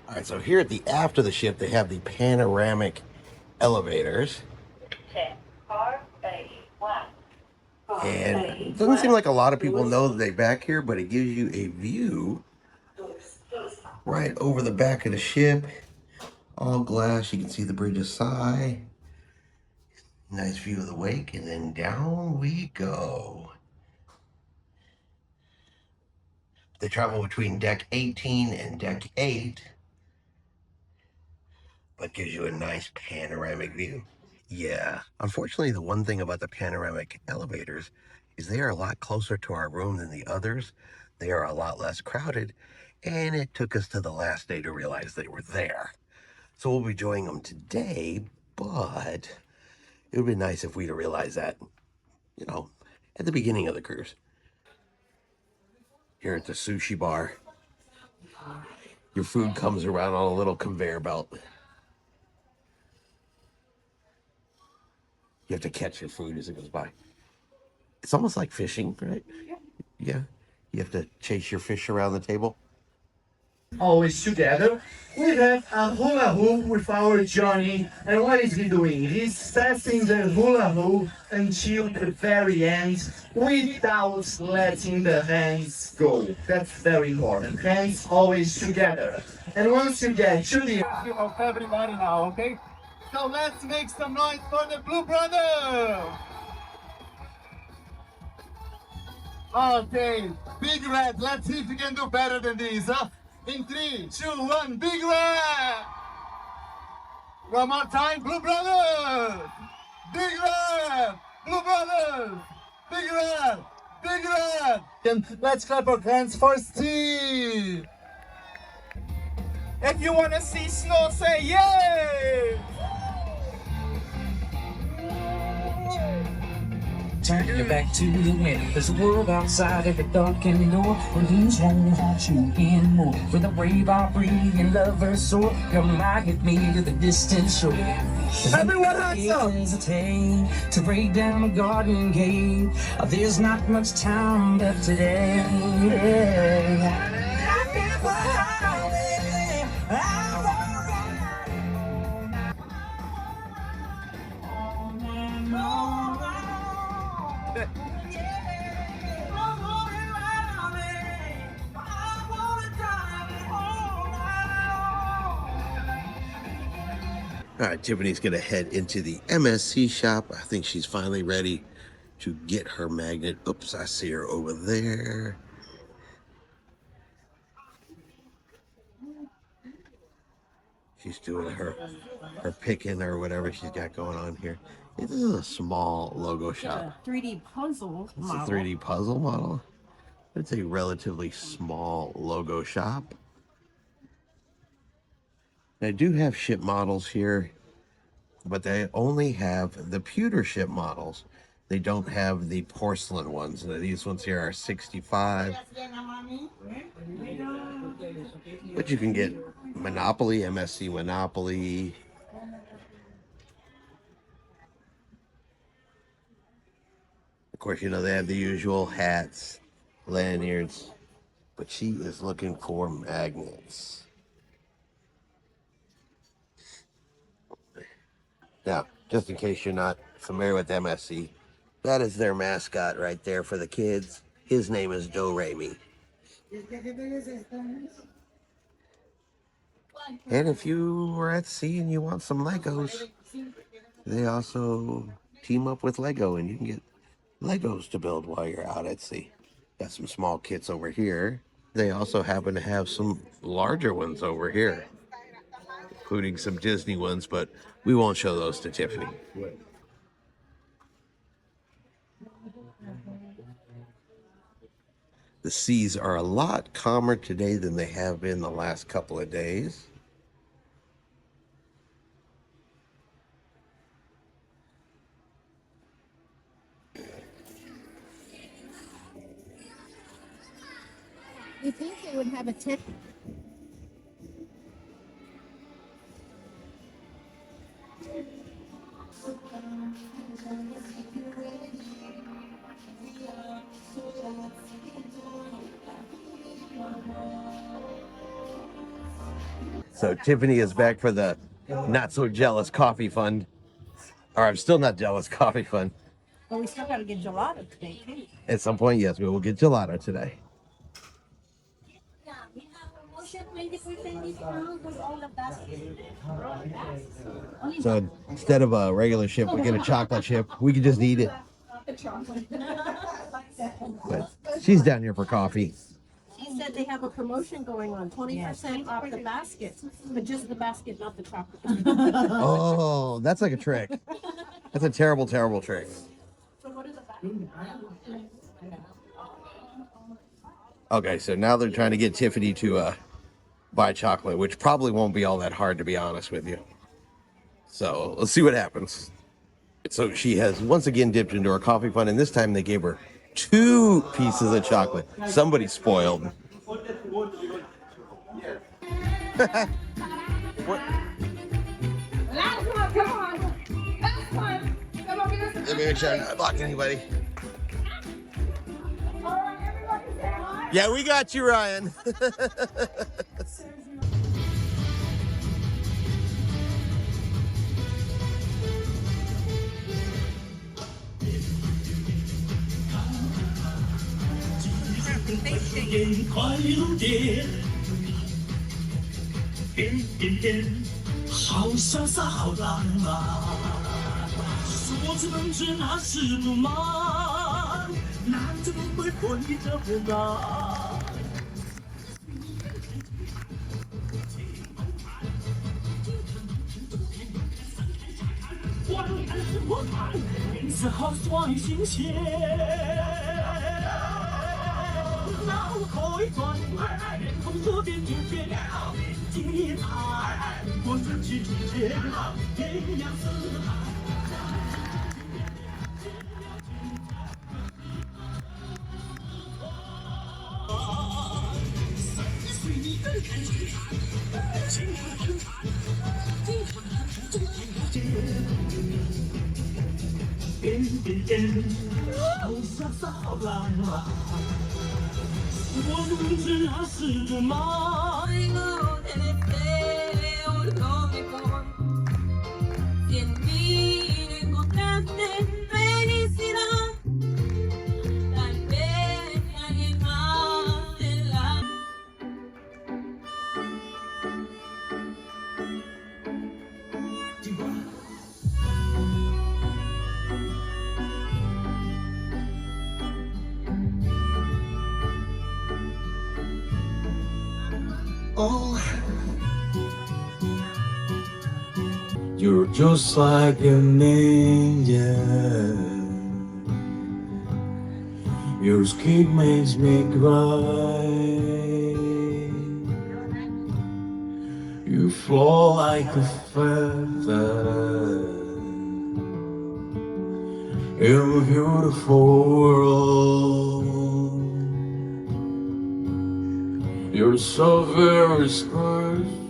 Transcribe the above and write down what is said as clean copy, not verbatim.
All right, so here at the aft of the ship, they have the panoramic elevators. And it doesn't seem like a lot of people know that they're back here, but it gives you a view right over the back of the ship. All glass, you can see the bridge of Sigh. Nice view of the wake, and then down we go. They travel between deck 18 and deck 8, but gives you a nice panoramic view. Yeah, unfortunately, the one thing about the panoramic elevators is they are a lot closer to our room than the others. They are a lot less crowded, and it took us to the last day to realize they were there. So we'll be enjoying them today, but it would be nice if we'd have realized that, you know, at the beginning of the cruise. Here at the sushi bar, your food comes around on a little conveyor belt. You have to catch your food as it goes by. It's almost like fishing, right? Yeah. You have to chase your fish around the table. Always together. We have a hula hoop with our Johnny, and what is he doing? He's testing the hula hoop until the very end without letting the hands go. That's very important. Hands always together. And once you get to the of everybody now, okay? So let's make some noise for the Blue Brother! Okay, Big Red, let's see if you can do better than this, huh? In 3, 2, 1, Big Red! One more time, Blue Brothers! Big Red! Blue Brothers! Big Red! Big Red! And let's clap our hands for Steve! If you want to see snow, say yay! Turn your back to the wind. There's a world outside every dark and door where these won't haunt you anymore. Where the brave are free and lovers soar. Come ride with me to the distant shore. Everyone hands up! Hesitate to break down the garden gate. There's not much time left today. All right, Tiffany's gonna head into the MSC shop. I think she's finally ready to get her magnet. Oops, I see her over there. She's doing her picking or whatever she's got going on here. This is a small logo shop. 3D puzzle model. It's a 3D puzzle model. It's a relatively small logo shop. I do have ship models here, but they only have the pewter ship models. They don't have the porcelain ones. Now, these ones here are 65. But you can get Monopoly, MSC Monopoly. Of course, you know, they have the usual hats, lanyards, but she is looking for magnets. Now, just in case you're not familiar with MSC, that is their mascot right there for the kids. His name is Do-Re-Mi. And if you were at sea and you want some Legos, they also team up with Lego and you can get Legos to build while you're out at sea. Got some small kits over here. They also happen to have some larger ones over here, including some Disney ones, but we won't show those to Tiffany. The seas are a lot calmer today than they have been the last couple of days. You think they would have a tip? So Tiffany is back for the not so jealous coffee fund. Or I'm still not jealous coffee fund. Well, we still got to get gelato today, too. At some point, yes, we will get gelato today. So instead of a regular chip, we get a chocolate chip. We can just eat it. But she's down here for coffee. She said they have a promotion going on, 20% off the basket, but just the basket, not the chocolate. Oh, that's like a trick. That's a terrible, terrible trick. So what is the basket? Okay, so now they're trying to get Tiffany to buy chocolate, which probably won't be all that hard, to be honest with you. So let's see what happens. So she has once again dipped into her coffee fund, and this time they gave her 2 pieces of chocolate. Somebody spoiled. What? Come on. That's fun. Come on, Let me make sure I'm not blocking anybody. all right, everybody say hi. Yeah, we got you, Ryan. Oh, you're just like an angel. Your skin makes me cry. You flow like a feather in a beautiful world. You're so very special.